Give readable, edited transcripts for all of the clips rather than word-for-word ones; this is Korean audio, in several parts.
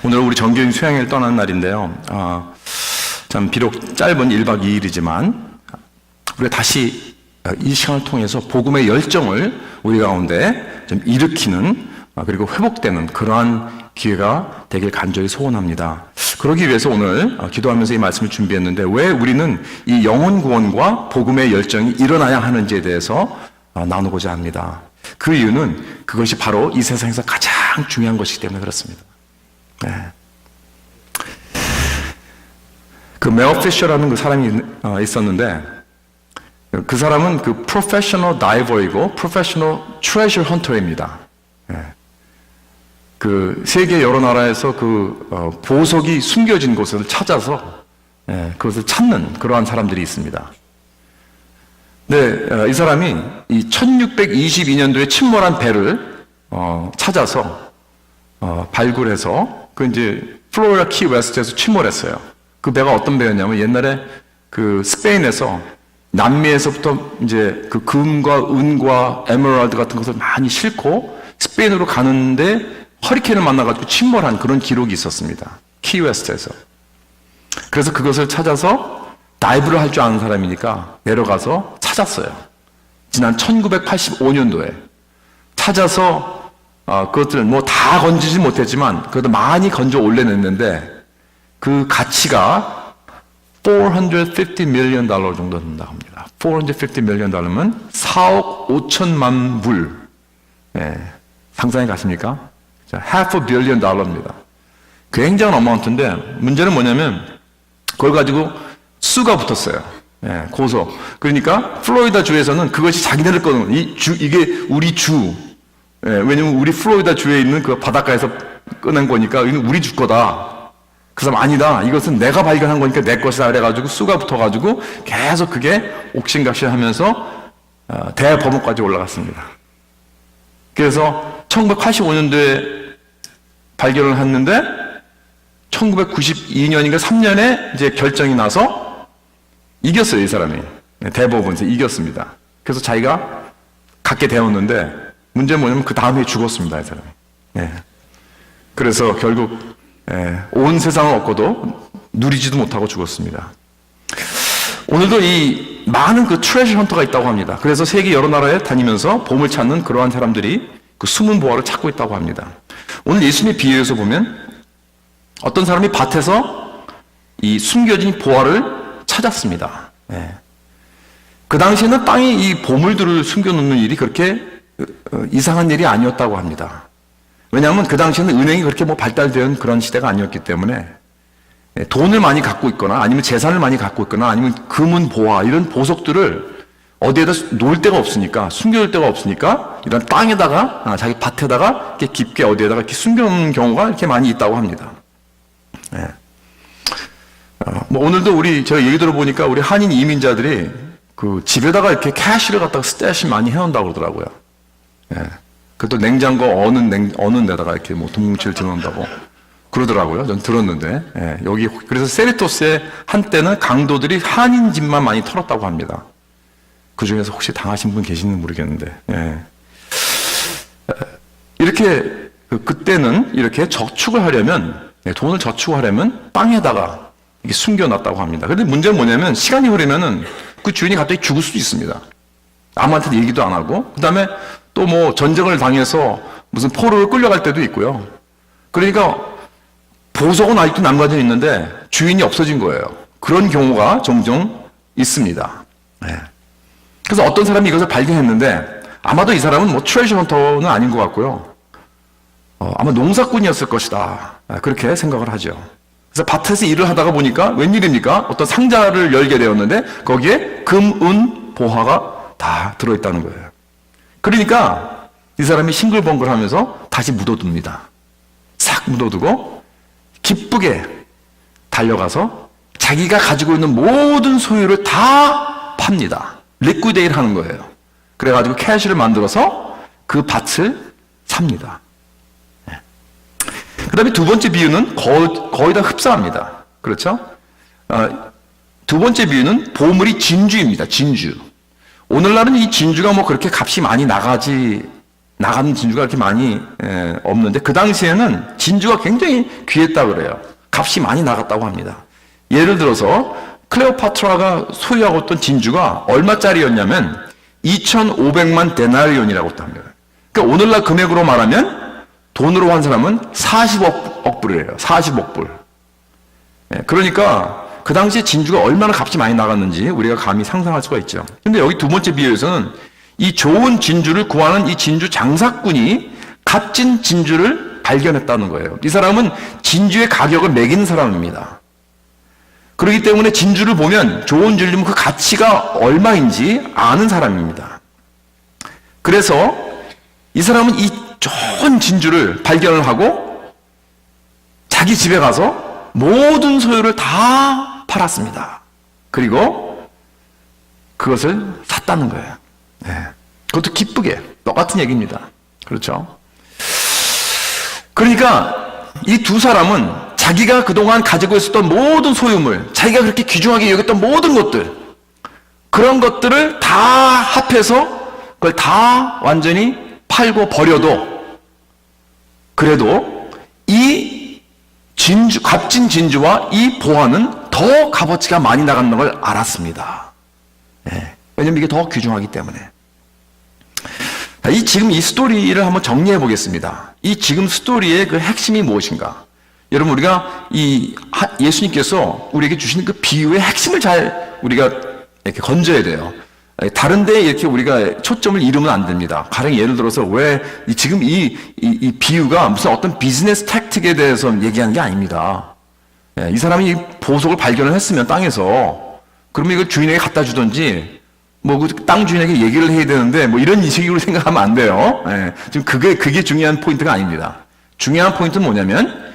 오늘 우리 정교인 수양회를 떠나는 날인데요. 참 비록 짧은 1박 2일이지만 우리가 다시 이 시간을 통해서 복음의 열정을 우리 가운데 좀 일으키는 그리고 회복되는 그러한 기회가 되길 간절히 소원합니다. 그러기 위해서 오늘 기도하면서 이 말씀을 준비했는데, 왜 우리는 이 영혼 구원과 복음의 열정이 일어나야 하는지에 대해서 나누고자 합니다. 그 이유는 그것이 바로 이 세상에서 가장 중요한 것이기 때문에 그렇습니다. 네. 그 메어 피셔라는 그 사람이 있었는데, 그 사람은 그 프로페셔널 다이버이고 프로페셔널 트레저 헌터입니다. 네. 그 세계 여러 나라에서 그 보석이 숨겨진 곳을 찾아서 그것을 찾는 그러한 사람들이 있습니다. 네, 이 사람이 이 1622년도에 침몰한 배를 찾아서 발굴해서 그 이제 플로리다 키 웨스트에서 침몰했어요. 그 배가 어떤 배였냐면, 옛날에 그 스페인에서 남미에서부터 이제 그 금과 은과 에메랄드 같은 것을 많이 싣고 스페인으로 가는데 허리케인을 만나가지고 침몰한 그런 기록이 있었습니다. 키 웨스트에서. 그래서 그것을 찾아서 다이브를 할 줄 아는 사람이니까 내려가서 찾았어요. 지난 1985년도에 찾아서 그것들 뭐 다 건지지 못했지만 그래도 많이 건져 올려냈는데, 그 가치가 $450 million 정도 된다고 합니다. $450 million 4억 5천만 불. 상상이 가십니까? half a billion dollar입니다. 굉장한 어마운트인데, 문제는 뭐냐면 그걸 가지고 수가 붙었어요. 고소. 그러니까 플로리다 주에서는 그것이 자기네들 거는 이게 우리 주. 왜냐면 우리 플로리다 주에 있는 그 바닷가에서 꺼낸 거니까 이건 우리 주 거다. 그 사람 아니다. 이것은 내가 발견한 거니까 내 것이다. 그래가지고 수가 붙어가지고 계속 그게 옥신각신하면서 대법원까지 올라갔습니다. 그래서 1985년도에 발견을 했는데 1992년인가 3년에 이제 결정이 나서 이겼어요, 이 사람이. 대법원에서 이겼습니다. 그래서 자기가 갖게 되었는데, 문제는 뭐냐면 그 다음에 죽었습니다, 이 사람이. 그래서 결국 온 세상을 얻고도 누리지도 못하고 죽었습니다. 오늘도 이 많은 그 트레저 헌터가 있다고 합니다. 그래서 세계 여러 나라에 다니면서 보물 찾는 그러한 사람들이 그 숨은 보화를 찾고 있다고 합니다. 오늘 예수님의 비유에서 보면 어떤 사람이 밭에서 이 숨겨진 보화를 찾았습니다. 그 당시에는 땅에 이 보물들을 숨겨놓는 일이 그렇게 이상한 일이 아니었다고 합니다. 왜냐하면 그 당시에는 은행이 그렇게 뭐 발달된 그런 시대가 아니었기 때문에 돈을 많이 갖고 있거나 아니면 재산을 많이 갖고 있거나 아니면 금은 보화 이런 보석들을 어디에다 놓을 데가 없으니까, 숨겨놓을 데가 없으니까 이런 땅에다가, 자기 밭에다가 이렇게 깊게 어디에다가 이렇게 숨겨놓는 경우가 이렇게 많이 있다고 합니다. 뭐 오늘도 제가 얘기 들어보니까 우리 한인 이민자들이 그 집에다가 이렇게 캐시를 갖다가 스태시 많이 해놓는다고 그러더라고요. 그것도 냉장고 어느 데다가 이렇게 뭐 동뭉치를 집어넣는다고 그러더라고요. 전 들었는데. 여기, 그래서 세리토스에 한때는 강도들이 한인 집만 많이 털었다고 합니다. 그 중에서 혹시 당하신 분 계시는지 모르겠는데. 이렇게, 그때는 이렇게 저축을 하려면, 돈을 저축하려면 땅에다가 이게 숨겨놨다고 합니다. 그런데 문제는 뭐냐면, 시간이 흐르면은 그 주인이 갑자기 죽을 수도 있습니다. 아무한테도 얘기도 안 하고, 그 다음에 또 뭐 전쟁을 당해서 무슨 포로를 끌려갈 때도 있고요. 그러니까 보석은 아직도 남겨져 있는데 주인이 없어진 거예요. 그런 경우가 종종 있습니다. 그래서 어떤 사람이 이것을 발견했는데, 아마도 이 사람은 뭐 트레저 헌터는 아닌 것 같고요. 아마 농사꾼이었을 것이다. 그렇게 생각을 하죠. 그래서 밭에서 일을 하다가 보니까 웬일입니까? 어떤 상자를 열게 되었는데 거기에 금, 은, 보화가 다 들어있다는 거예요. 그러니까 이 사람이 싱글벙글하면서 다시 묻어둡니다. 싹 묻어두고 기쁘게 달려가서 자기가 가지고 있는 모든 소유를 다 팝니다. 리퀴데이트 하는 거예요. 그래가지고 캐시를 만들어서 그 밭을 삽니다. 그 다음에 두 번째 비유는 거의 다 흡사합니다. 그렇죠? 두 번째 비유는 보물이 진주입니다. 진주. 오늘날은 이 진주가 뭐 그렇게 값이 많이 나가지 나가는 진주가 그렇게 많이 없는데 그 당시에는 진주가 굉장히 귀했다고 그래요. 값이 많이 나갔다고 합니다. 예를 들어서 클레오파트라가 소유하고 있던 진주가 얼마짜리였냐면 2,500만 데나리온이라고 합니다. 그러니까 오늘날 금액으로 말하면 돈으로 환산하면 40억 불이에요. 40억 불. 그러니까 그 당시에 진주가 얼마나 값이 많이 나갔는지 우리가 감히 상상할 수가 있죠. 근데 여기 두 번째 비유에서는 이 좋은 진주를 구하는 이 진주 장사꾼이 값진 진주를 발견했다는 거예요. 이 사람은 진주의 가격을 매기는 사람입니다. 그렇기 때문에 진주를 보면 좋은 진주면 그 가치가 얼마인지 아는 사람입니다. 그래서 이 사람은 이 좋은 진주를 발견을 하고 자기 집에 가서 모든 소유를 다 팔았습니다. 그리고 그것을 샀다는 거예요. 그것도 기쁘게 똑같은 얘기입니다. 그렇죠? 그러니까 이 두 사람은 자기가 그동안 가지고 있었던 모든 소유물, 자기가 그렇게 귀중하게 여겼던 모든 것들, 그런 것들을 다 합해서 그걸 다 완전히 팔고 버려도 그래도 이 진주, 값진 진주와 이 보화는 더 값어치가 많이 나가는 걸 알았습니다. 왜냐면 이게 더 귀중하기 때문에. 지금 이 스토리를 한번 정리해 보겠습니다. 이 지금 스토리의 그 핵심이 무엇인가? 여러분, 우리가 예수님께서 우리에게 주시는 그 비유의 핵심을 잘 우리가 이렇게 건져야 돼요. 다른 데에 이렇게 우리가 초점을 잃으면 안 됩니다. 가령 예를 들어서 왜 지금 이 비유가 무슨 어떤 비즈니스 택틱에 대해서 얘기하는 게 아닙니다. 이 사람이 이 보석을 발견을 했으면 땅에서 그러면 이걸 주인에게 갖다 주든지 뭐 그 땅 주인에게 얘기를 해야 되는데 뭐 이런 식으로 생각하면 안 돼요. 지금 그게 중요한 포인트가 아닙니다. 중요한 포인트는 뭐냐면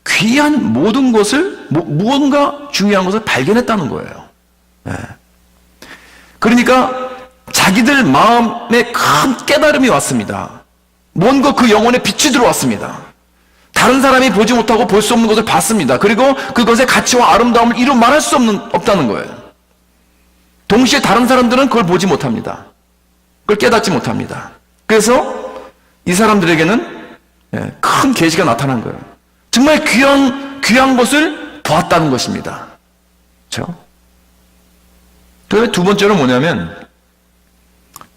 귀한 모든 것을 무언가 중요한 것을 발견했다는 거예요. 그러니까 자기들 마음에 큰 깨달음이 왔습니다. 뭔가 그 영혼에 빛이 들어왔습니다. 다른 사람이 보지 못하고 볼 수 없는 것을 봤습니다. 그리고 그것의 가치와 아름다움을 이루 말할 수 없다는 거예요. 동시에 다른 사람들은 그걸 보지 못합니다. 그걸 깨닫지 못합니다. 그래서 이 사람들에게는 큰 계시가 나타난 거예요. 정말 귀한 것을 보았다는 것입니다. 그렇죠? 그 두 번째로 뭐냐면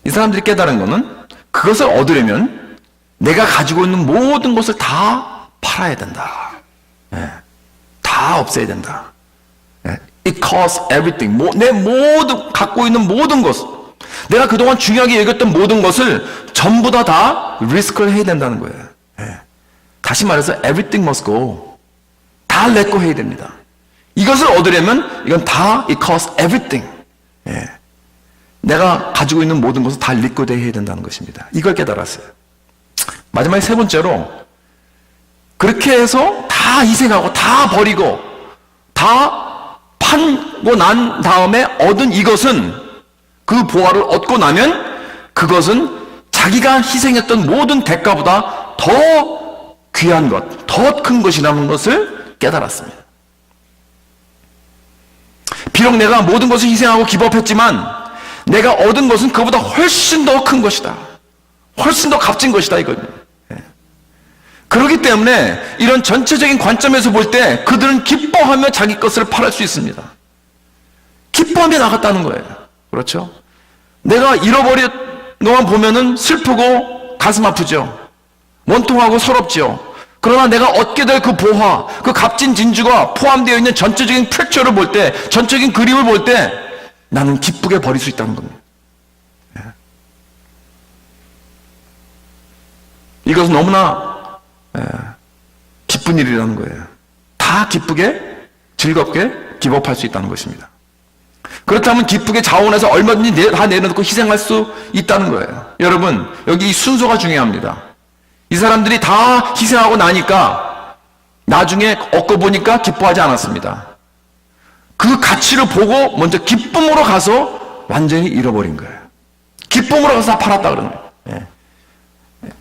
이 사람들이 깨달은 것은 그것을 얻으려면 내가 가지고 있는 모든 것을 다 팔아야 된다. 다 없애야 된다. It costs everything. 내 모든 갖고 있는 모든 것, 내가 그동안 중요하게 여겼던 모든 것을 전부 다 리스크를 해야 된다는 거예요. 다시 말해서 everything must go. 다 let go 해야 됩니다. 이것을 얻으려면 이건 다 it costs everything. 내가 가지고 있는 모든 것을 다 let go 해야 된다는 것입니다. 이걸 깨달았어요. 마지막에 세 번째로 그렇게 해서 다 희생하고 다 버리고 다 팔고 난 다음에 얻은 이것은 그 보화를 얻고 나면 그것은 자기가 희생했던 모든 대가보다 더 귀한 것, 더 큰 것이라는 것을 깨달았습니다. 비록 내가 모든 것을 희생하고 기법했지만 내가 얻은 것은 그보다 훨씬 더 큰 것이다. 훨씬 더 값진 것이다 이거예요. 그렇기 때문에 이런 전체적인 관점에서 볼 때 그들은 기뻐하며 자기 것을 팔을 수 있습니다. 기뻐하며 나갔다는 거예요. 그렇죠? 내가 잃어버린 것만 보면은 슬프고 가슴 아프죠. 원통하고 서럽죠. 그러나 내가 얻게 될 그 보화, 그 값진 진주가 포함되어 있는 전체적인 픽처를 볼 때, 전체적인 그림을 볼 때 나는 기쁘게 버릴 수 있다는 겁니다. 이것은 너무나 기쁜 일이라는 거예요. 다 기쁘게 즐겁게 기법할 수 있다는 것입니다. 그렇다면 기쁘게 자원해서 얼마든지 다 내려놓고 희생할 수 있다는 거예요. 여러분, 여기 이 순서가 중요합니다. 이 사람들이 다 희생하고 나니까 나중에 얻고 보니까 기뻐하지 않았습니다. 그 가치를 보고 먼저 기쁨으로 가서 완전히 잃어버린 거예요. 기쁨으로 가서 다 팔았다 그러는 거예요.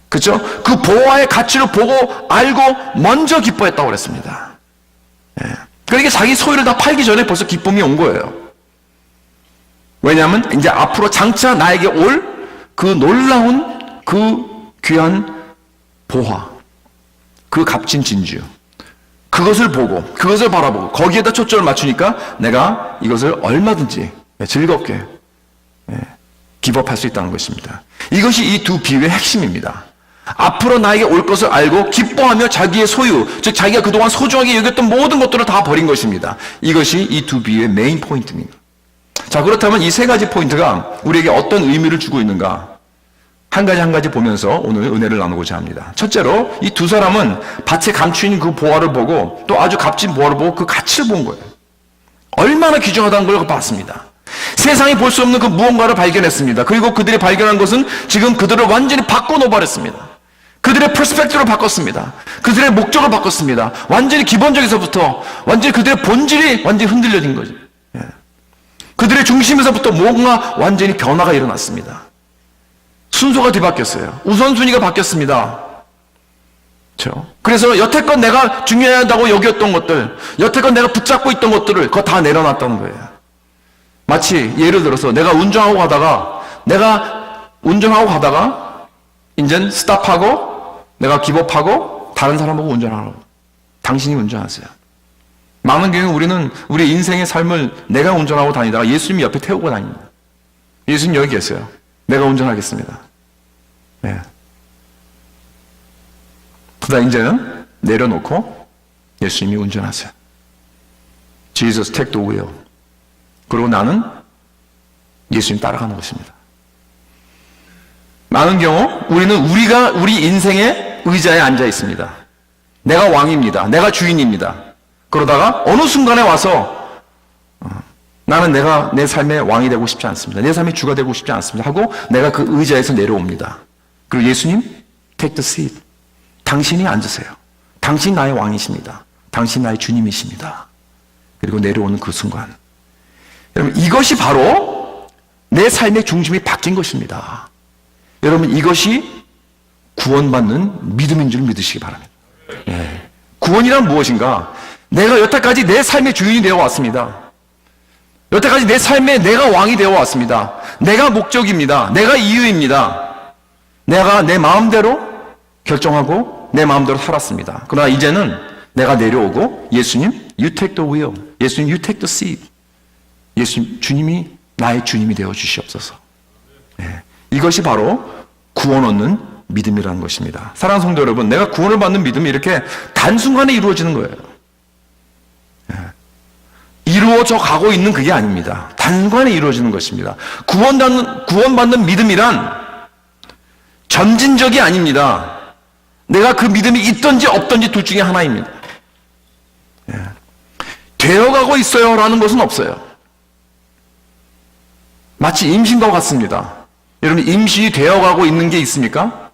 그렇죠? 그 보화의 가치를 보고 알고 먼저 기뻐했다고 그랬습니다. 그러니까 자기 소유를 다 팔기 전에 벌써 기쁨이 온 거예요. 왜냐하면 이제 앞으로 장차 나에게 올 그 놀라운 그 귀한 보화, 그 값진 진주, 그것을 보고 그것을 바라보고 거기에다 초점을 맞추니까 내가 이것을 얼마든지 즐겁게 기법할 수 있다는 것입니다. 이것이 이 두 비유의 핵심입니다. 앞으로 나에게 올 것을 알고 기뻐하며 자기의 소유, 즉 자기가 그동안 소중하게 여겼던 모든 것들을 다 버린 것입니다. 이것이 이 두 비유의 메인 포인트입니다. 자, 그렇다면 이 세 가지 포인트가 우리에게 어떤 의미를 주고 있는가? 한 가지 보면서 오늘 은혜를 나누고자 합니다. 첫째로 이 두 사람은 밭에 감추인 그 보화를 보고 또 아주 값진 보화를 보고 그 가치를 본 거예요. 얼마나 귀중하다는 걸 봤습니다. 세상이 볼 수 없는 그 무언가를 발견했습니다. 그리고 그들이 발견한 것은 지금 그들을 완전히 바꿔놓아버렸습니다. 그들의 퍼스펙티브를 바꿨습니다. 그들의 목적을 바꿨습니다. 완전히 기본적에서부터 완전히 그들의 본질이 완전히 흔들려진 거죠. 그들의 중심에서부터 뭔가 완전히 변화가 일어났습니다. 순서가 뒤바뀌었어요. 우선순위가 바뀌었습니다. 그렇죠? 그래서 여태껏 내가 중요하다고 여겼던 것들, 여태껏 내가 붙잡고 있던 것들을 그거 다 내려놨다는 거예요. 마치 예를 들어서 내가 운전하고 가다가 이젠 스탑하고 내가 기법하고 다른 사람하고 운전하라고. 당신이 운전하세요. 많은 경우 우리는 우리 인생의 삶을 내가 운전하고 다니다가 예수님이 옆에 태우고 다닙니다. 예수님 여기 계세요. 내가 운전하겠습니다. 네. 그러다 이제는 내려놓고 예수님이 운전하세요. Jesus take the wheel. 그리고 나는 예수님 따라가는 것입니다. 많은 경우 우리는 우리 인생의 의자에 앉아 있습니다. 내가 왕입니다. 내가 주인입니다. 그러다가 어느 순간에 와서 나는 내가 내 삶의 왕이 되고 싶지 않습니다. 내 삶의 주가 되고 싶지 않습니다. 하고 내가 그 의자에서 내려옵니다. 그리고 예수님, take the seat. 당신이 앉으세요. 당신 나의 왕이십니다. 당신 나의 주님이십니다. 그리고 내려오는 그 순간. 여러분, 이것이 바로 내 삶의 중심이 바뀐 것입니다. 여러분, 이것이 구원받는 믿음인 줄 믿으시기 바랍니다. 구원이란 무엇인가? 내가 여태까지 내 삶의 주인이 되어 왔습니다. 여태까지 내 삶에 내가 왕이 되어 왔습니다. 내가 목적입니다. 내가 이유입니다. 내가 내 마음대로 결정하고 내 마음대로 살았습니다. 그러나 이제는 내가 내려오고 예수님, you take the wheel. 예수님, you take the seat. 예수님, 주님이 나의 주님이 되어 주시옵소서. 이것이 바로 구원 얻는 믿음이라는 것입니다. 사랑하는 성도 여러분, 내가 구원을 받는 믿음이 이렇게 단순간에 이루어지는 거예요. 이루어져 가고 있는 그게 아닙니다. 단순간에 이루어지는 것입니다. 구원받는 믿음이란 점진적이 아닙니다. 내가 그 믿음이 있든지 없든지 둘 중에 하나입니다. 되어가고 있어요 라는 것은 없어요. 마치 임신과 같습니다. 여러분, 임신이 되어가고 있는 게 있습니까?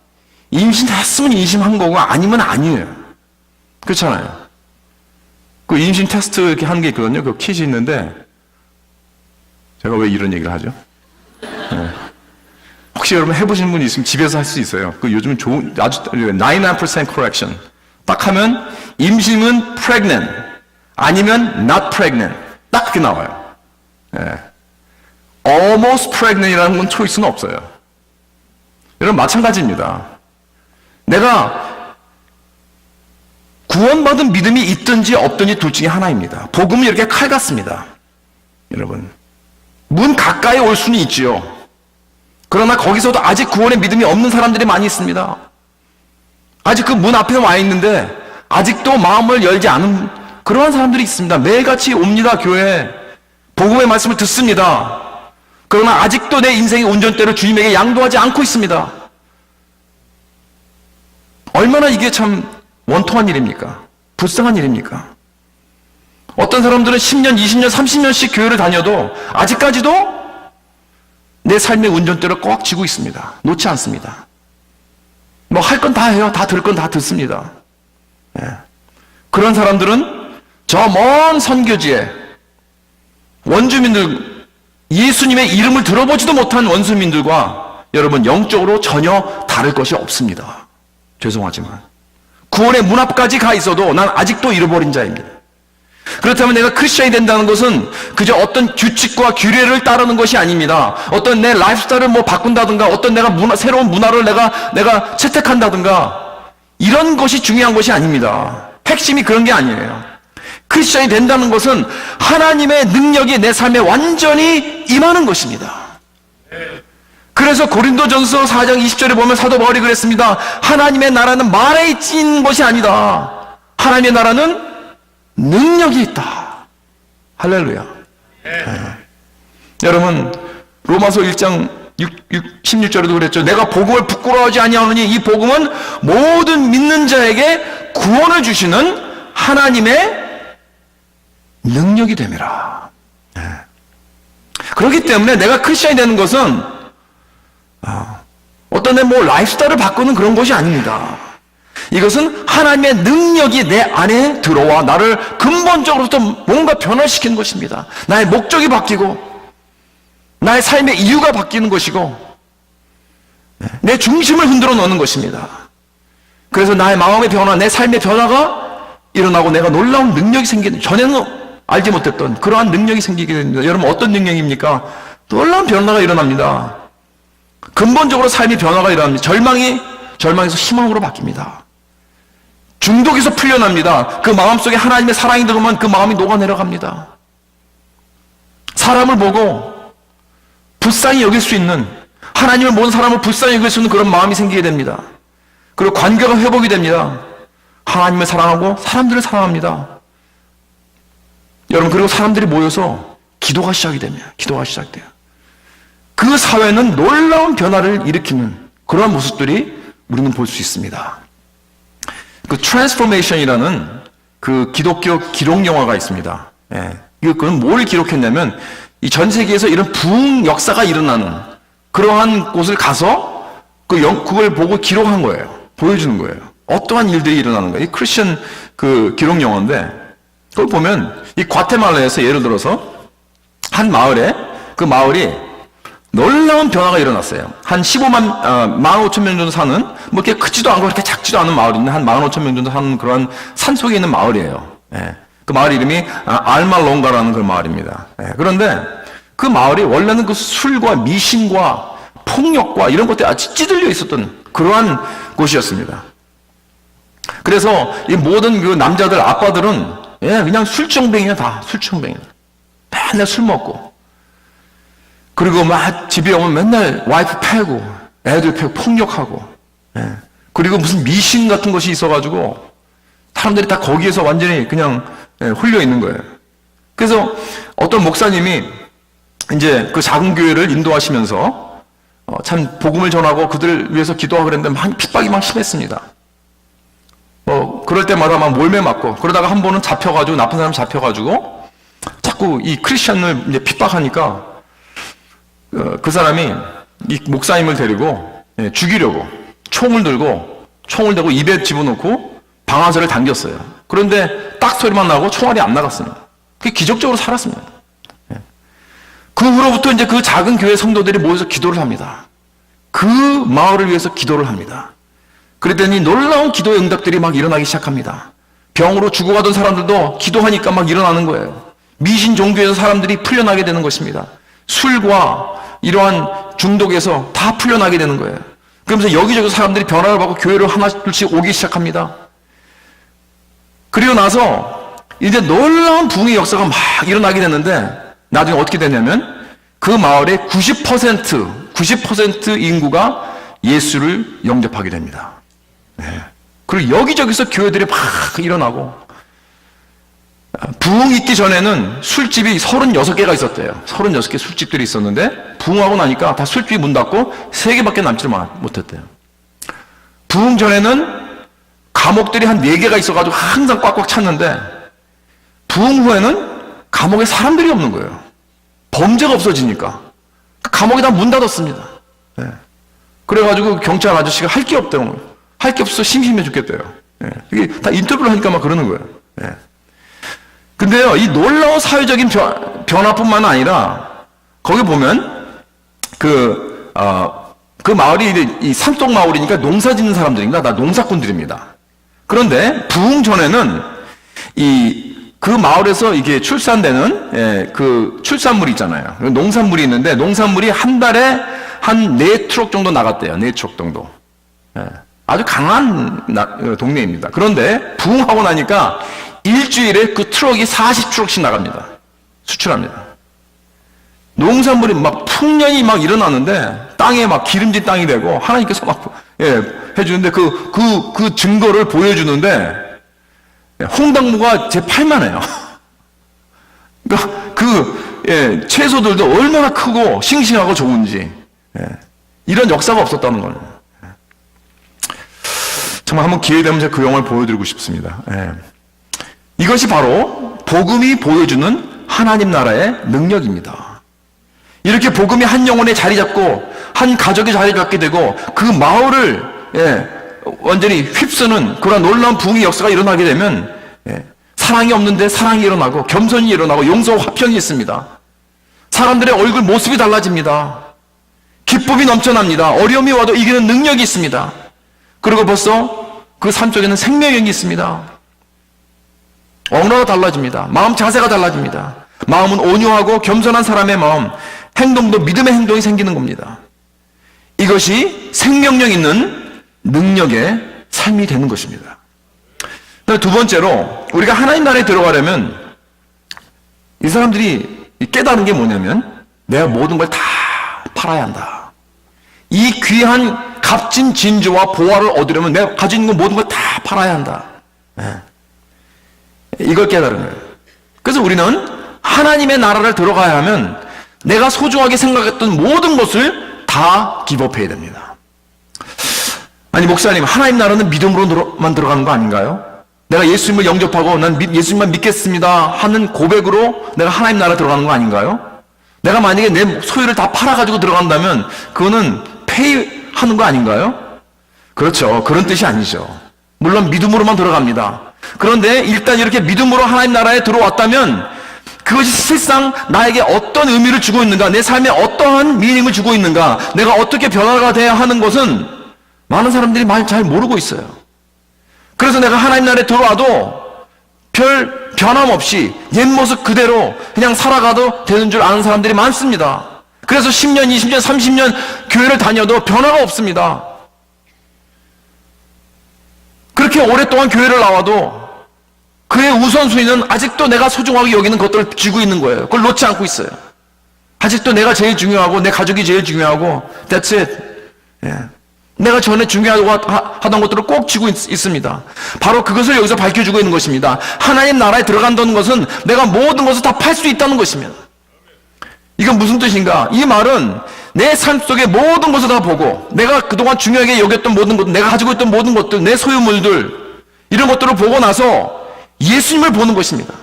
임신했으면 임신한 거고 아니면 아니에요. 그렇잖아요. 그 임신 테스트 이렇게 하는 게 있거든요. 그 퀴즈 있는데 제가 왜 이런 얘기를 하죠? 혹시 여러분 해보신 분이 있으면 집에서 할 수 있어요. 그 요즘은 좋은 아주 99% correction. 딱 하면 임신은 pregnant 아니면 not pregnant 딱 그렇게 나와요. almost pregnant이라는 건 초이스는 없어요. 여러분, 마찬가지입니다. 내가 구원받은 믿음이 있든지 없든지 둘 중에 하나입니다. 복음은 이렇게 칼 같습니다. 여러분, 문 가까이 올 수는 있지요. 그러나 거기서도 아직 구원의 믿음이 없는 사람들이 많이 있습니다. 아직 그 문 앞에 와 있는데 아직도 마음을 열지 않은 그러한 사람들이 있습니다. 매일같이 옵니다, 교회에. 복음의 말씀을 듣습니다. 그러나 아직도 내 인생의 운전대를 주님에게 양도하지 않고 있습니다. 얼마나 이게 참 원통한 일입니까? 불쌍한 일입니까? 어떤 사람들은 10년, 20년, 30년씩 교회를 다녀도 아직까지도 내 삶의 운전대를 꽉 쥐고 있습니다. 놓지 않습니다. 뭐 할 건 다 해요. 다 들 건 다 듣습니다. 그런 사람들은 저 먼 선교지에 원주민들, 예수님의 이름을 들어보지도 못한 원수민들과 여러분 영적으로 전혀 다를 것이 없습니다. 죄송하지만 구원의 문 앞까지 가 있어도 난 아직도 잃어버린 자입니다. 그렇다면 내가 크리스천이 된다는 것은 그저 어떤 규칙과 규례를 따르는 것이 아닙니다. 어떤 내 라이프스타일을 뭐 바꾼다든가, 어떤 새로운 문화를 내가 채택한다든가, 이런 것이 중요한 것이 아닙니다. 핵심이 그런 게 아니에요. 크리스천이 된다는 것은 하나님의 능력이 내 삶에 완전히 임하는 것입니다. 그래서 고린도전서 4장 20절에 보면 사도 바울이 그랬습니다. 하나님의 나라는 말에 있는 것이 아니다. 하나님의 나라는 능력이 있다. 할렐루야. 여러분, 로마서 1장 16절에도 그랬죠. 내가 복음을 부끄러워하지 아니하노니 이 복음은 모든 믿는 자에게 구원을 주시는 하나님의 능력이 됨이라. 그렇기 때문에 내가 크리스천이 되는 것은 어떤 내 라이프스타일을 바꾸는 그런 것이 아닙니다. 이것은 하나님의 능력이 내 안에 들어와 나를 근본적으로부터 뭔가 변화시키는 것입니다. 나의 목적이 바뀌고 나의 삶의 이유가 바뀌는 것이고 내 중심을 흔들어 놓는 것입니다. 그래서 나의 마음의 변화, 내 삶의 변화가 일어나고 내가 놀라운 능력이 생기는, 전에는 알지 못했던 그러한 능력이 생기게 됩니다. 여러분, 어떤 능력입니까? 놀라운 변화가 일어납니다. 근본적으로 삶의 변화가 일어납니다. 절망에서 희망으로 바뀝니다. 중독에서 풀려납니다. 그 마음속에 하나님의 사랑이 들어오면 그 마음이 녹아내려갑니다. 사람을 보고 불쌍히 여길 수 있는, 하나님을 모든 사람을 불쌍히 여길 수 있는 그런 마음이 생기게 됩니다. 그리고 관계가 회복이 됩니다. 하나님을 사랑하고 사람들을 사랑합니다. 여러분, 그리고 사람들이 모여서 기도가 시작이 됩니다. 기도가 시작돼요. 그 사회는 놀라운 변화를 일으키는 그러한 모습들이 우리는 볼 수 있습니다. 그 트랜스포메이션이라는 그 기독교 기록 영화가 있습니다. 그건 뭘 기록했냐면 이 전 세계에서 이런 부흥 역사가 일어나는 그러한 곳을 가서 그걸 보고 기록한 거예요. 보여주는 거예요. 어떠한 일들이 일어나는 거예요. 이 크리스천 그 기록 영화인데 그걸 보면 이 과테말라에서 예를 들어서 한 마을에 그 마을이 놀라운 변화가 일어났어요. 한 15만 5천 명 정도 사는 뭐 이렇게 크지도 않고 이렇게 작지도 않은 마을인데 한 15,000명 정도 사는 그런 산 속에 있는 마을이에요. 그 마을 이름이 알말롱가라는 그 마을입니다. 그런데 그 마을이 원래는 그 술과 미신과 폭력과 이런 것들이 아주 찌들려 있었던 그러한 곳이었습니다. 그래서 이 모든 그 남자들, 아빠들은 그냥 술청뱅이야, 다 술청뱅이야. 맨날 술 먹고. 그리고 막 집에 오면 맨날 와이프 패고, 애들 패고, 폭력하고. 그리고 무슨 미신 같은 것이 있어가지고 사람들이 다 거기에서 완전히 그냥 홀려 있는 거예요. 그래서 어떤 목사님이 이제 그 작은 교회를 인도하시면서 참 복음을 전하고 그들을 위해서 기도하고 그랬는데 막 핍박이 막 심했습니다. 그럴 때마다 막 몰매 맞고, 그러다가 한 번은 잡혀가지고, 나쁜 사람 잡혀가지고 자꾸 이 크리스천을 이제 핍박하니까 그 사람이 이 목사님을 데리고 죽이려고 총을 대고 입에 집어넣고 방아쇠를 당겼어요. 그런데 딱 소리만 나고 총알이 안 나갔습니다. 그게 기적적으로 살았습니다. 그 후로부터 이제 그 작은 교회 성도들이 모여서 기도를 합니다. 그 마을을 위해서 기도를 합니다. 그랬더니 놀라운 기도의 응답들이 막 일어나기 시작합니다. 병으로 죽어가던 사람들도 기도하니까 막 일어나는 거예요. 미신 종교에서 사람들이 풀려나게 되는 것입니다. 술과 이러한 중독에서 다 풀려나게 되는 거예요. 그러면서 여기저기 사람들이 변화를 받고 교회를 하나둘씩 오기 시작합니다. 그리고 나서 이제 놀라운 부흥의 역사가 막 일어나게 됐는데 나중에 어떻게 되냐면 그 마을의 90% 인구가 예수를 영접하게 됩니다. 그리고 여기저기서 교회들이 막 일어나고, 부흥 있기 전에는 술집이 36개가 있었대요. 36개 술집들이 있었는데 부흥하고 나니까 다 술집이 문 닫고 3개밖에 남지 못했대요. 부흥 전에는 감옥들이 한 4개가 있어가지고 항상 꽉꽉 찼는데 부흥 후에는 감옥에 사람들이 없는 거예요. 범죄가 없어지니까 감옥이 다 문 닫았습니다. 그래가지고 경찰 아저씨가 할 게 없대요. 할 게 없어서 심심해 죽겠대요. 이게 다 인터뷰를 하니까 막 그러는 거예요. 근데요, 이 놀라운 사회적인 변화뿐만 아니라 거기 보면 그 마을이 이 산속 마을이니까 농사 짓는 사람들입니다. 다 농사꾼들입니다. 그런데 부흥 전에는 그 그 마을에서 이게 출산되는 그 출산물이 있잖아요. 농산물이 있는데 농산물이 한 달에 한 4트럭 정도 나갔대요. 4트럭 정도. 아주 강한 동네입니다. 그런데 부흥하고 나니까 일주일에 그 트럭이 40트럭씩 나갑니다. 수출합니다. 농산물이 막 풍년이 막 일어나는데 땅에 막 기름진 땅이 되고 하나님께서 막 해주는데 그 증거를 보여주는데 홍당무가 제 팔만 해요. 그러니까 채소들도 얼마나 크고 싱싱하고 좋은지 이런 역사가 없었다는 거예요. 정말 한번 기회 되면 제가 그 영화를 보여드리고 싶습니다. 이것이 바로 복음이 보여주는 하나님 나라의 능력입니다. 이렇게 복음이 한 영혼에 자리 잡고 한 가족이 자리 잡게 되고 그 마을을 완전히 휩쓰는 그런 놀라운 부흥의 역사가 일어나게 되면 사랑이 없는데 사랑이 일어나고 겸손이 일어나고 용서와 화평이 있습니다. 사람들의 얼굴 모습이 달라집니다. 기쁨이 넘쳐납니다. 어려움이 와도 이기는 능력이 있습니다. 그리고 벌써 그 삶 속에는 생명력이 있습니다. 언어가 달라집니다. 마음 자세가 달라집니다. 마음은 온유하고 겸손한 사람의 마음, 행동도 믿음의 행동이 생기는 겁니다. 이것이 생명력 있는 능력의 삶이 되는 것입니다. 두 번째로 우리가 하나님 나라에 들어가려면 이 사람들이 깨달은 게 뭐냐면 내가 모든 걸 다 팔아야 한다. 이 귀한 값진 진주와 보화를 얻으려면 내가 가지고 있는 모든 걸 다 팔아야 한다. 이걸 깨달은 거예요. 그래서 우리는 하나님의 나라를 들어가야 하면 내가 소중하게 생각했던 모든 것을 다 기법해야 됩니다. 아니 목사님, 하나님 나라는 믿음으로만 들어가는 거 아닌가요? 내가 예수님을 영접하고 난 예수님만 믿겠습니다 하는 고백으로 내가 하나님 나라 들어가는 거 아닌가요? 내가 만약에 내 소유를 다 팔아가지고 들어간다면 그거는 페이하는 거 아닌가요? 그렇죠. 그런 뜻이 아니죠. 물론 믿음으로만 들어갑니다. 그런데 일단 이렇게 믿음으로 하나님 나라에 들어왔다면 그것이 실상 나에게 어떤 의미를 주고 있는가, 내 삶에 어떠한 미닝을 주고 있는가, 내가 어떻게 변화가 돼야 하는 것은 많은 사람들이 잘 모르고 있어요. 그래서 내가 하나님 나라에 들어와도 별 변함없이 옛 모습 그대로 그냥 살아가도 되는 줄 아는 사람들이 많습니다. 그래서 10년, 20년, 30년 교회를 다녀도 변화가 없습니다. 그렇게 오랫동안 교회를 나와도 그의 우선순위는 아직도 내가 소중하게 여기는 것들을 쥐고 있는 거예요. 그걸 놓지 않고 있어요. 아직도 내가 제일 중요하고 내 가족이 제일 중요하고 that's it. 내가 전에 중요하다고 하던 것들을 꼭 쥐고 있습니다. 바로 그것을 여기서 밝혀주고 있는 것입니다. 하나님 나라에 들어간다는 것은 내가 모든 것을 다 팔 수 있다는 것입니다. 이건 무슨 뜻인가? 이 말은 내 삶 속의 모든 것을 다 보고 내가 그동안 중요하게 여겼던 모든 것들, 내가 가지고 있던 모든 것들, 내 소유물들 이런 것들을 보고 나서 예수님을 보는 것입니다.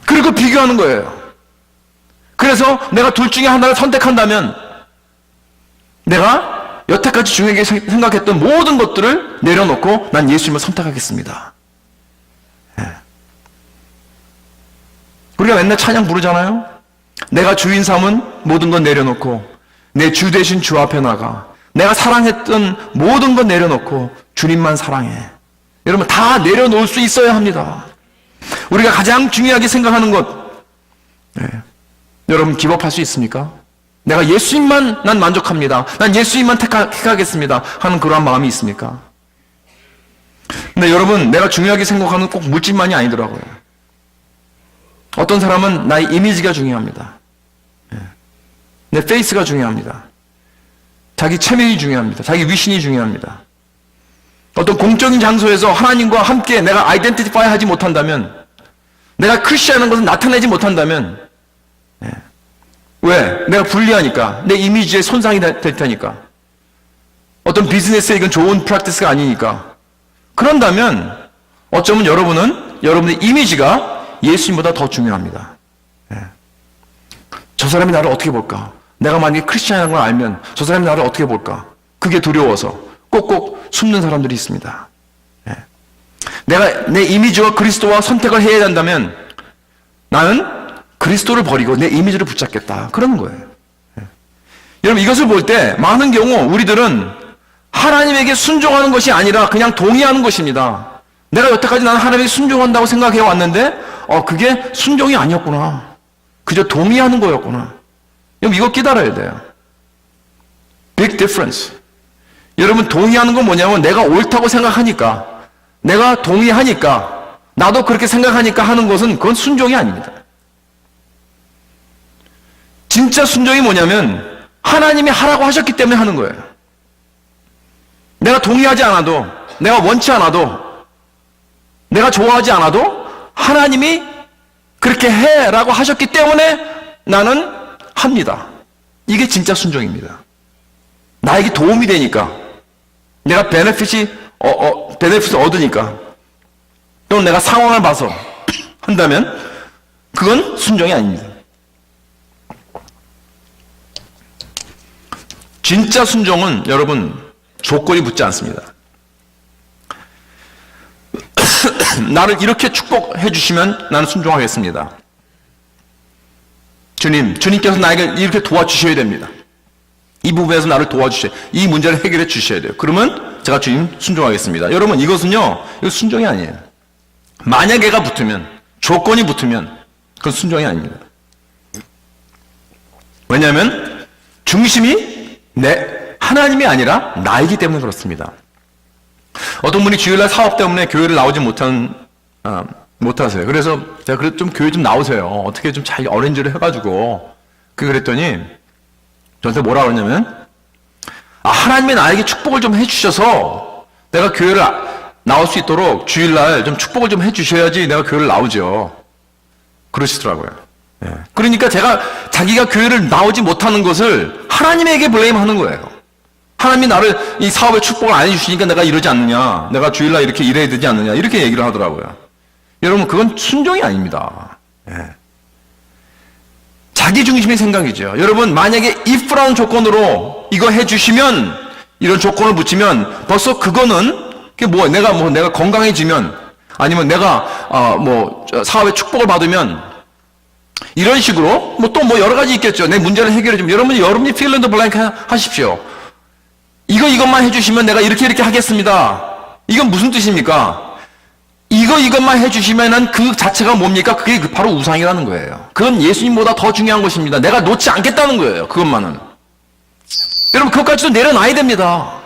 그리고 비교하는 거예요. 그래서 내가 둘 중에 하나를 선택한다면 내가 여태까지 중요하게 생각했던 모든 것들을 내려놓고 난 예수님을 선택하겠습니다. 우리가 맨날 찬양 부르잖아요. 내가 주인 삼은 모든 건 내려놓고 내 주 대신 주 앞에 나가. 내가 사랑했던 모든 건 내려놓고 주님만 사랑해. 여러분 다 내려놓을 수 있어야 합니다. 우리가 가장 중요하게 생각하는 것 여러분 기법할 수 있습니까? 내가 예수님만 난 만족합니다. 난 예수님만 택하겠습니다 하는 그러한 마음이 있습니까? 근데 여러분 내가 중요하게 생각하는 꼭 물질만이 아니더라고요. 어떤 사람은 나의 이미지가 중요합니다. 내 페이스가 중요합니다. 자기 체면이 중요합니다. 자기 위신이 중요합니다. 어떤 공적인 장소에서 하나님과 함께 내가 아이덴티파이 하지 못한다면, 내가 크리스천이라는 것을 나타내지 못한다면, 왜? 내가 불리하니까, 내 이미지에 손상이 될 테니까, 어떤 비즈니스에 이건 좋은 프랙티스가 아니니까. 그런다면 어쩌면 여러분은 여러분의 이미지가 예수님보다 더 중요합니다. 저 사람이 나를 어떻게 볼까? 내가 만약에 크리스천이라는 걸 알면 저 사람이 나를 어떻게 볼까? 그게 두려워서 꼭꼭 숨는 사람들이 있습니다. 내가 내 이미지와 그리스도와 선택을 해야 한다면 나는 그리스도를 버리고 내 이미지를 붙잡겠다. 그러는 거예요. 여러분 이것을 볼 때 많은 경우 우리들은 하나님에게 순종하는 것이 아니라 그냥 동의하는 것입니다. 내가 여태까지 나는 하나님에게 순종한다고 생각해 왔는데 그게 순종이 아니었구나. 그저 동의하는 거였구나. 여러분 이거 깨달아야 돼요. Big difference. 여러분 동의하는 건 뭐냐면 내가 옳다고 생각하니까, 내가 동의하니까, 나도 그렇게 생각하니까 하는 것은 그건 순종이 아닙니다. 진짜 순종이 뭐냐면 하나님이 하라고 하셨기 때문에 하는 거예요. 내가 동의하지 않아도, 내가 원치 않아도, 내가 좋아하지 않아도 하나님이 그렇게 해라고 하셨기 때문에 나는 합니다. 이게 진짜 순종입니다. 나에게 도움이 되니까, 내가 베네핏을 얻으니까, 또는 내가 상황을 봐서 한다면 그건 순종이 아닙니다. 진짜 순종은 여러분 조건이 붙지 않습니다. 나를 이렇게 축복해 주시면 나는 순종하겠습니다. 주님께서 나에게 이렇게 도와주셔야 됩니다. 이 부분에서 나를 도와주셔야 돼요. 이 문제를 해결해 주셔야 돼요. 그러면 제가 주님 순종하겠습니다. 여러분 이것은요, 이거 순종이 아니에요. 만약에가 붙으면, 조건이 붙으면 그건 순종이 아닙니다. 왜냐하면 중심이 하나님이 아니라 나이기 때문에 그렇습니다. 어떤 분이 주일날 사업 때문에 교회를 나오지 못하세요. 그래서 제가 좀 교회 좀 나오세요. 어떻게 좀 잘 어레인지를 해가지고. 그랬더니 저한테 뭐라 그러냐면, 하나님이 나에게 축복을 좀 해주셔서 내가 교회를 나올 수 있도록 주일날 좀 축복을 좀 해주셔야지 내가 교회를 나오죠. 그러시더라고요. 예. 그러니까 자기가 교회를 나오지 못하는 것을 하나님에게 블레임하는 거예요. 하나님이 나를 이 사업에 축복을 안 해주시니까 내가 이러지 않느냐, 내가 주일날 이렇게 일해야 되지 않느냐, 이렇게 얘기를 하더라고요. 여러분 그건 순종이 아닙니다. 예. 자기 중심의 생각이죠. 여러분 만약에 if라는 조건으로 이거 해주시면, 이런 조건을 붙이면 벌써 그거는 내가 건강해지면, 아니면 내가 사업에 축복을 받으면, 이런 식으로 또 여러 가지 있겠죠. 내 문제를 해결해 주면, 여러분이 fill in the blank 하십시오. 이것만 해주시면 내가 이렇게 하겠습니다. 이건 무슨 뜻입니까? 이것만 해주시면은 그 자체가 뭡니까? 그게 바로 우상이라는 거예요. 그건 예수님보다 더 중요한 것입니다. 내가 놓지 않겠다는 거예요. 그것만은. 여러분 그것까지도 내려놔야 됩니다.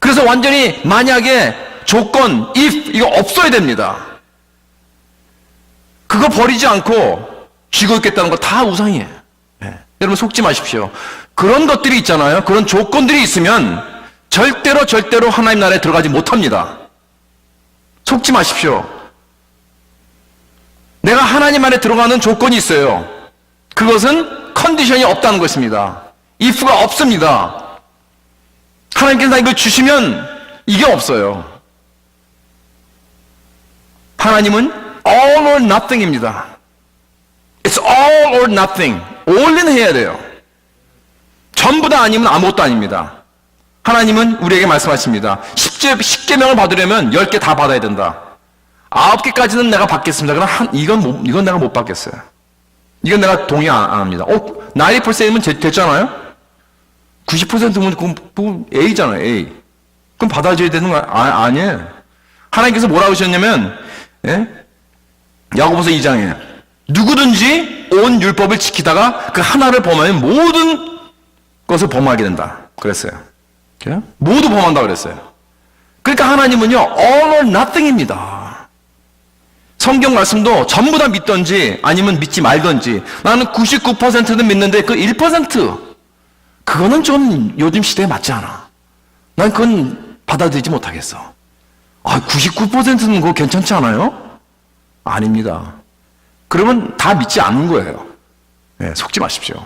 그래서 완전히 만약에 조건, if 이거 없어야 됩니다. 그거 버리지 않고 쥐고 있겠다는 거 다 우상이에요. 네. 여러분 속지 마십시오. 그런 것들이 있잖아요. 그런 조건들이 있으면 절대로 하나님 나라에 들어가지 못합니다. 속지 마십시오. 내가 하나님 안에 들어가는 조건이 있어요. 그것은 컨디션이 없다는 것입니다. if가 없습니다. 하나님께서 이걸 주시면 이게 없어요. 하나님은 all or nothing입니다. It's all or nothing. all은 해야 돼요. 전부 다 아니면 아무것도 아닙니다. 하나님은 우리에게 말씀하십니다. 10계명을 받으려면 10개 다 받아야 된다. 9개까지는 내가 받겠습니다. 그럼 이건 내가 못 받겠어요. 이건 내가 동의 안 합니다. 90%면 됐잖아요? 90%면 그건 A잖아요, A. 그럼 받아줘야 되는 거 아니에요. 하나님께서 뭐라고 하셨냐면, 예? 야고보서 2장에 누구든지 온 율법을 지키다가 그 하나를 범하면 모든 것을 범하게 된다. 그랬어요. 모두 범한다 그랬어요. 그러니까 하나님은요, all or nothing입니다. 성경 말씀도 전부 다 믿던지 아니면 믿지 말던지, 나는 99%는 믿는데 그 1%, 그거는 좀 요즘 시대에 맞지 않아. 난 그건 받아들이지 못하겠어. 99%는 그거 괜찮지 않아요? 아닙니다. 그러면 다 믿지 않는 거예요. 네, 속지 마십시오.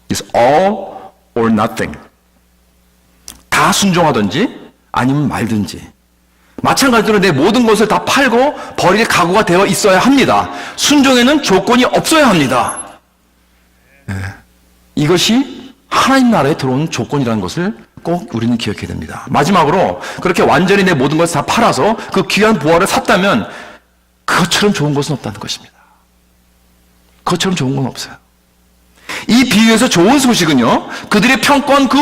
It's all or nothing. 다 순종하든지 아니면 말든지. 마찬가지로 내 모든 것을 다 팔고 버릴 각오가 되어 있어야 합니다. 순종에는 조건이 없어야 합니다. 네. 이것이 하나님 나라에 들어오는 조건이라는 것을 꼭 우리는 기억해야 됩니다. 마지막으로 그렇게 완전히 내 모든 것을 다 팔아서 그 귀한 보화를 샀다면 그것처럼 좋은 것은 없다는 것입니다. 그것처럼 좋은 건 없어요. 이 비유에서 좋은 소식은요, 그들의 평가한 그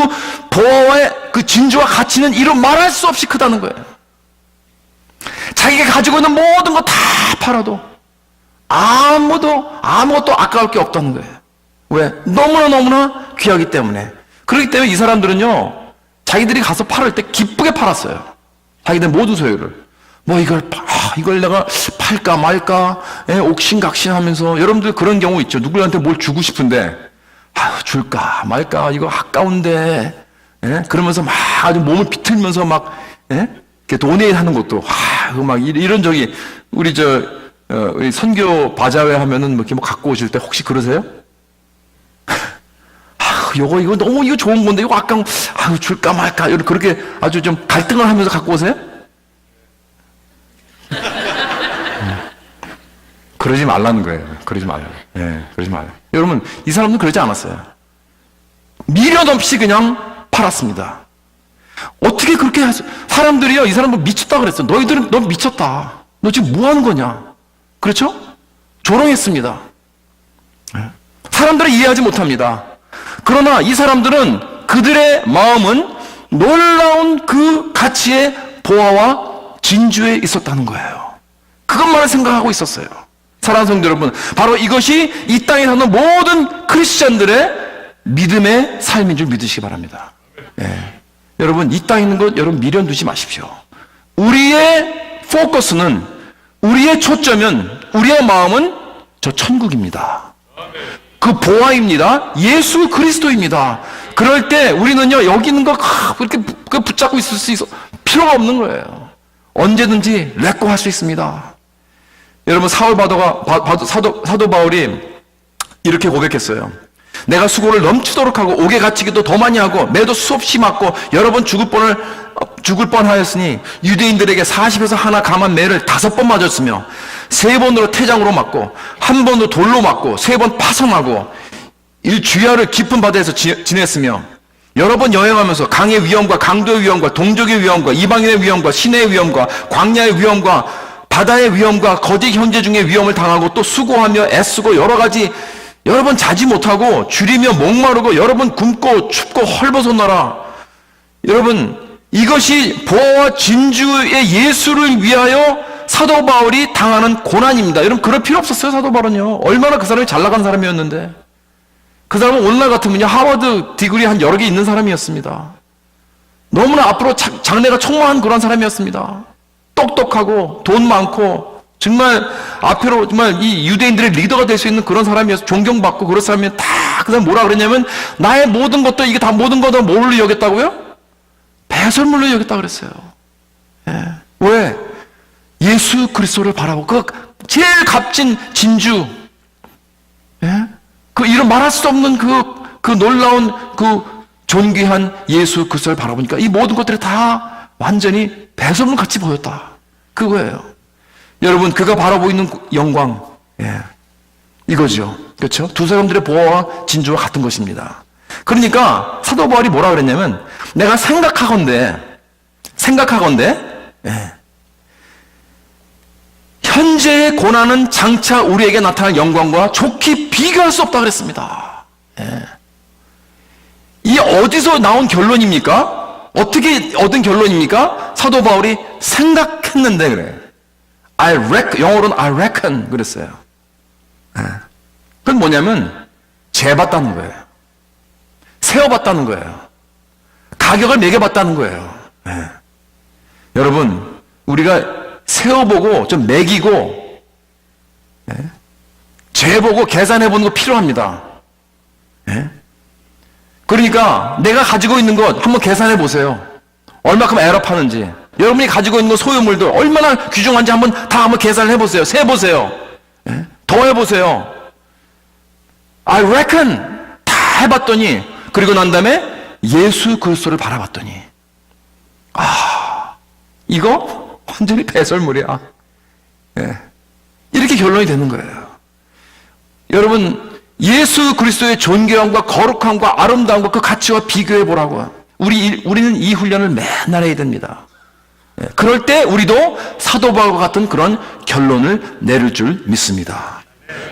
보화의 그 진주와 가치는 이루 말할 수 없이 크다는 거예요. 자기가 가지고 있는 모든 거 다 팔아도 아무것도 아까울 게 없다는 거예요. 왜? 너무나 귀하기 때문에. 그렇기 때문에 이 사람들은요, 자기들이 가서 팔을 때 기쁘게 팔았어요. 자기들 모든 소유를. 뭐 이걸 내가 팔까 말까, 옥신각신 하면서, 여러분들 그런 경우 있죠. 누구한테 뭘 주고 싶은데, 줄까 말까, 이거 아까운데, 그러면서 막 아주 몸을 비틀면서 막, 이렇게 도네이트 하는 것도, 막 이런 적이, 우리 선교 바자회 하면은 뭐 이렇게 뭐 갖고 오실 때 혹시 그러세요? 이거 너무 이거 좋은 건데, 이거 아까, 줄까 말까, 그렇게 아주 좀 갈등을 하면서 갖고 오세요? 그러지 말라는 거예요. 그러지 말라요. 그러지 말아요. 여러분, 이 사람들은 그러지 않았어요. 미련 없이 그냥 팔았습니다. 어떻게 그렇게 사람들이요, 이 사람들 미쳤다 그랬어요. 너희들은, 너 미쳤다. 너 지금 뭐 하는 거냐? 그렇죠? 조롱했습니다. 사람들은 이해하지 못합니다. 그러나 이 사람들은 그들의 마음은 놀라운 그 가치의 보화와 진주에 있었다는 거예요. 그것만을 생각하고 있었어요. 사랑하는 성도 여러분, 바로 이것이 이 땅에 사는 모든 크리스찬들의 믿음의 삶인 줄 믿으시기 바랍니다. 여러분, 이 땅에 있는 것 여러분 미련 두지 마십시오. 우리의 포커스는, 우리의 초점은, 우리의 마음은 저 천국입니다. 그 보화입니다. 예수 그리스도입니다. 그럴 때 우리는요, 여기 있는 거 그렇게 붙잡고 있을 수 있어 필요가 없는 거예요. 언제든지 렛고 할 수 있습니다. 여러분, 사도 바울이 이렇게 고백했어요. 내가 수고를 넘치도록 하고 옥에 갇히기도 더 많이 하고 매도 수없이 맞고 여러 번 죽을 뻔하였으니 유대인들에게 40에서 하나 감한 매를 5번 맞았으며 3번으로 태장으로 맞고 1번으로 돌로 맞고 3번 파송하고 주야를 깊은 바다에서 지냈으며 여러 번 여행하면서 강의 위험과 강도의 위험과 동족의 위험과 이방인의 위험과 시내의 위험과 광야의 위험과 바다의 위험과 거짓 형제 중의 위험을 당하고 또 수고하며 애쓰고 여러 번 자지 못하고 줄이며 목마르고 여러 번 굶고 춥고 헐벗었노라. 여러분, 이것이 보화와 진주의 예수를 위하여 사도 바울이 당하는 고난입니다. 여러분, 그럴 필요 없었어요. 사도 바울은요, 얼마나 그 사람이 잘 나간 사람이었는데. 그 사람은 오늘날 같으면요, 하버드 디그리 한 여러 개 있는 사람이었습니다. 너무나 앞으로 장래가 촉망한 그런 사람이었습니다. 똑똑하고 돈 많고 정말 앞으로 정말 이 유대인들의 리더가 될 수 있는 그런 사람이어서 존경받고 그런 사람이면 다 그 사람 뭐라 그랬냐면 나의 모든 것도 이게 다 모든 것도 뭘로 여겼다고요? 배설물로 여겼다 그랬어요. 왜? 예수 그리스도를 바라고 그 제일 값진 진주, 그 이런 말할 수 없는 그 놀라운 그 존귀한 예수 그리스도를 바라보니까 이 모든 것들이 다 완전히 배설물 같이 보였다. 그거예요. 여러분, 그가 바라보고 있는 영광, 이거죠. 그렇죠? 두 사람들의 보화와 진주와 같은 것입니다. 그러니까 사도 바울이 뭐라 그랬냐면 내가 생각하건대 현재의 고난은 장차 우리에게 나타날 영광과 좋게 비교할 수 없다 그랬습니다. 이 어디서 나온 결론입니까? 어떻게 얻은 결론입니까? 사도 바울이 생각했는데 그래. 영어로는 I reckon 그랬어요. 그건 뭐냐면 재봤다는 거예요. 세어봤다는 거예요. 가격을 매겨봤다는 거예요. 여러분, 우리가 세어보고 좀 매기고 재보고 계산해보는 거 필요합니다. 그러니까 내가 가지고 있는 것 한번 계산해 보세요. 얼마큼 애랍하는지. 여러분이 가지고 있는 소유물들 얼마나 귀중한지 한번 계산을 해보세요. 세보세요. 더 해보세요. I reckon 다 해봤더니, 그리고 난 다음에 예수 그리스도를 바라봤더니 이거 완전히 배설물이야. 이렇게 결론이 되는 거예요. 여러분, 예수 그리스도의 존귀함과 거룩함과 아름다움과 그 가치와 비교해 보라고. 우리는 이 훈련을 맨날 해야 됩니다. 그럴 때 우리도 사도 바울과 같은 그런 결론을 내릴 줄 믿습니다.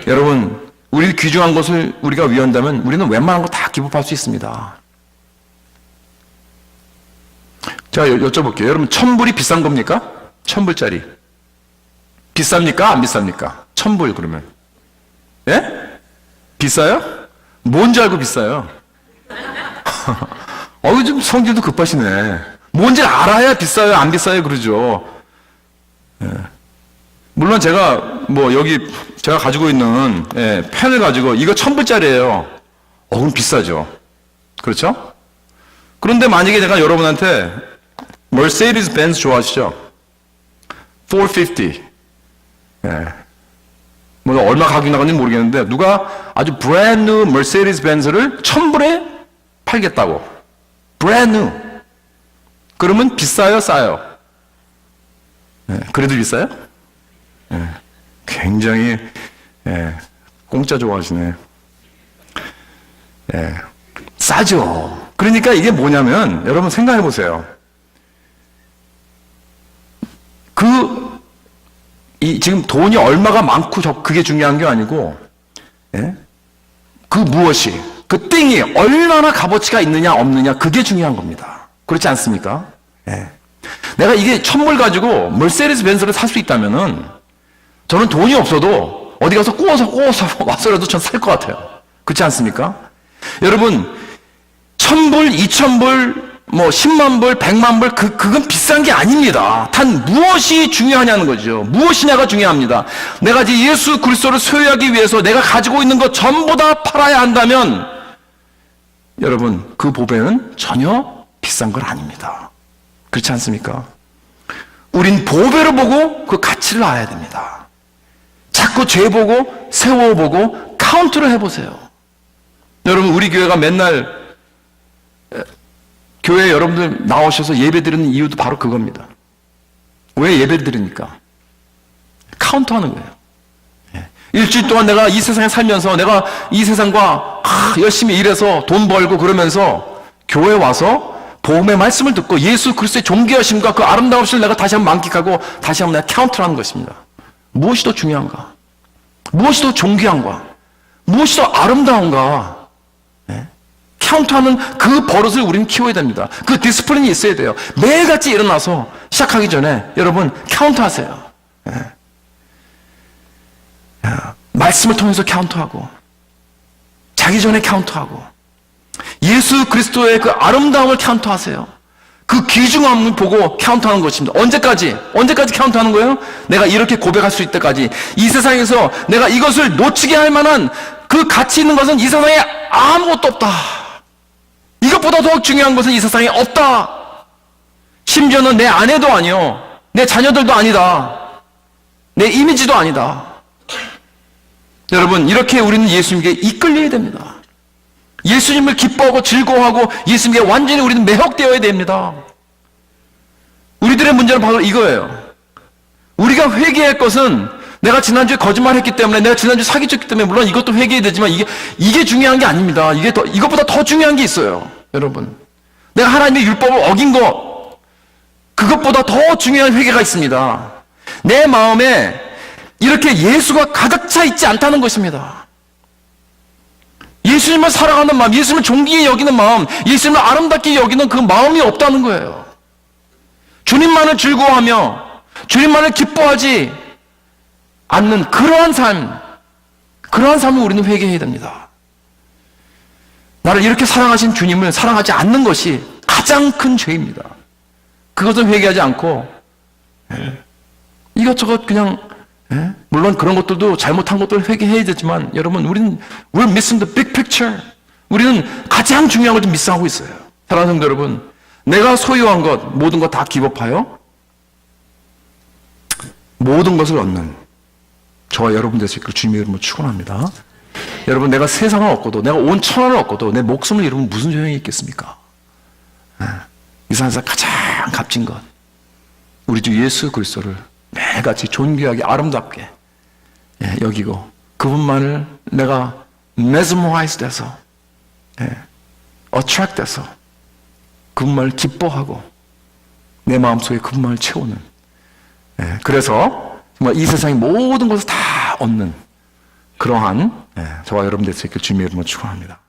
여러분, 우리 귀중한 것을 우리가 위한다면 우리는 웬만한 거 다 기법할 수 있습니다. 제가 여쭤볼게요. 여러분, 1,000불이 비싼 겁니까? 1,000불짜리. 비쌉니까? 안 비쌉니까? 1,000불 그러면. 예? 비싸요? 뭔지 알고 비싸요? 좀 성질도 급하시네. 뭔지 알아야 비싸요, 안 비싸요, 그러죠. 예. 물론 제가, 여기, 제가 가지고 있는, 펜을 가지고, 이거 1,000불짜리예요. 그럼 비싸죠. 그렇죠? 그런데 만약에 제가 여러분한테, 머세디스 벤츠 좋아하시죠? 450. 예. 얼마 가격 나갔는지 모르겠는데, 누가 아주 브랜드 뉴 머세디스 벤츠를 1,000불에 팔겠다고. 브랜드 뉴. 그러면 비싸요, 싸요? 그래도 비싸요? 굉장히 공짜 좋아하시네. 싸죠. 그러니까 이게 뭐냐면 여러분 생각해 보세요. 지금 돈이 얼마가 많고 그게 중요한 게 아니고 그 무엇이 그 띵이 얼마나 값어치가 있느냐 없느냐 그게 중요한 겁니다. 그렇지 않습니까? 내가 이게 1,000불 가지고 머세디스 벤츠를 살 수 있다면은 저는 돈이 없어도 어디 가서 꼬워서 와서라도 전 살 것 같아요. 그렇지 않습니까? 여러분 1,000불, 2,000불, 10만 불, 100만 불 그건 비싼 게 아닙니다. 단 무엇이 중요하냐는 거죠. 무엇이냐가 중요합니다. 내가 이제 예수 그리스도를 소유하기 위해서 내가 가지고 있는 것 전부 다 팔아야 한다면 여러분 그 보배는 전혀 비싼 건 아닙니다. 그렇지 않습니까? 우린 보배를 보고 그 가치를 알아야 됩니다. 자꾸 죄 보고 세워보고 카운트를 해보세요. 여러분 우리 교회가 맨날 교회에 여러분들 나오셔서 예배 드리는 이유도 바로 그겁니다. 왜 예배 드리니까? 카운트하는 거예요. 일주일 동안 내가 이 세상에 살면서 내가 이 세상과 열심히 일해서 돈 벌고 그러면서 교회에 와서 복음의 말씀을 듣고 예수 그리스도의 존귀하심과 그 아름다우심을 내가 다시 한번 만끽하고 다시 한번 내가 카운트를 하는 것입니다. 무엇이 더 중요한가? 무엇이 더 존귀한가? 무엇이 더 아름다운가? 카운트하는 그 버릇을 우리는 키워야 됩니다. 그 디스플린이 있어야 돼요. 매일같이 일어나서 시작하기 전에 여러분 카운트하세요. 말씀을 통해서 카운트하고 자기 전에 카운트하고 예수 그리스도의 그 아름다움을 카운트하세요. 그 귀중함을 보고 카운트하는 것입니다. 언제까지 카운트하는 거예요? 내가 이렇게 고백할 수 있을 때까지. 이 세상에서 내가 이것을 놓치게 할 만한 그 가치 있는 것은 이 세상에 아무것도 없다. 이것보다 더 중요한 것은 이 세상에 없다. 심지어는 내 아내도 아니요, 내 자녀들도 아니다, 내 이미지도 아니다. 여러분 이렇게 우리는 예수님께 이끌려야 됩니다. 예수님을 기뻐하고 즐거워하고 예수님께 완전히 우리는 매혹되어야 됩니다. 우리들의 문제는 바로 이거예요. 우리가 회개할 것은 내가 지난주에 거짓말했기 때문에, 내가 지난주에 사기쳤기 때문에, 물론 이것도 회개해야 되지만 이게 중요한 게 아닙니다. 이것보다 더 중요한 게 있어요. 여러분, 내가 하나님의 율법을 어긴 것, 그것보다 더 중요한 회개가 있습니다. 내 마음에 이렇게 예수가 가득 차 있지 않다는 것입니다. 예수님을 사랑하는 마음, 예수님을 존귀히 여기는 마음, 예수님을 아름답게 여기는 그 마음이 없다는 거예요. 주님만을 즐거워하며 주님만을 기뻐하지 않는 그러한 삶을 우리는 회개해야 됩니다. 나를 이렇게 사랑하신 주님을 사랑하지 않는 것이 가장 큰 죄입니다. 그것은 회개하지 않고 이것저것 그냥, 물론 그런 것들도 잘못한 것들을 회개해야 되지만, 여러분 we're missing the big picture. 우리는 가장 중요한 걸 좀 미스하고 있어요. 사랑하는 성도 여러분, 내가 소유한 것 모든 것 다 기법하여 모든 것을 얻는 저와 여러분 되실 걸 주님의 이름으로 축원합니다. 여러분, 내가 세상을 얻고도, 내가 온 천하를 얻고도 내 목숨을 잃으면 무슨 소용이 있겠습니까? 이 세상에서 가장 값진 것, 우리 주 예수 그리스도를 매일같이 존귀하게 아름답게 여기고 그분만을 내가 mesmerize 돼서 attract 돼서 그분만을 기뻐하고 내 마음속에 그분만을 채우는, 그래서 정말 이 세상의 모든 것을 다 얻는 그러한 저와 여러분 되시길 주님의 이름으로 축원합니다.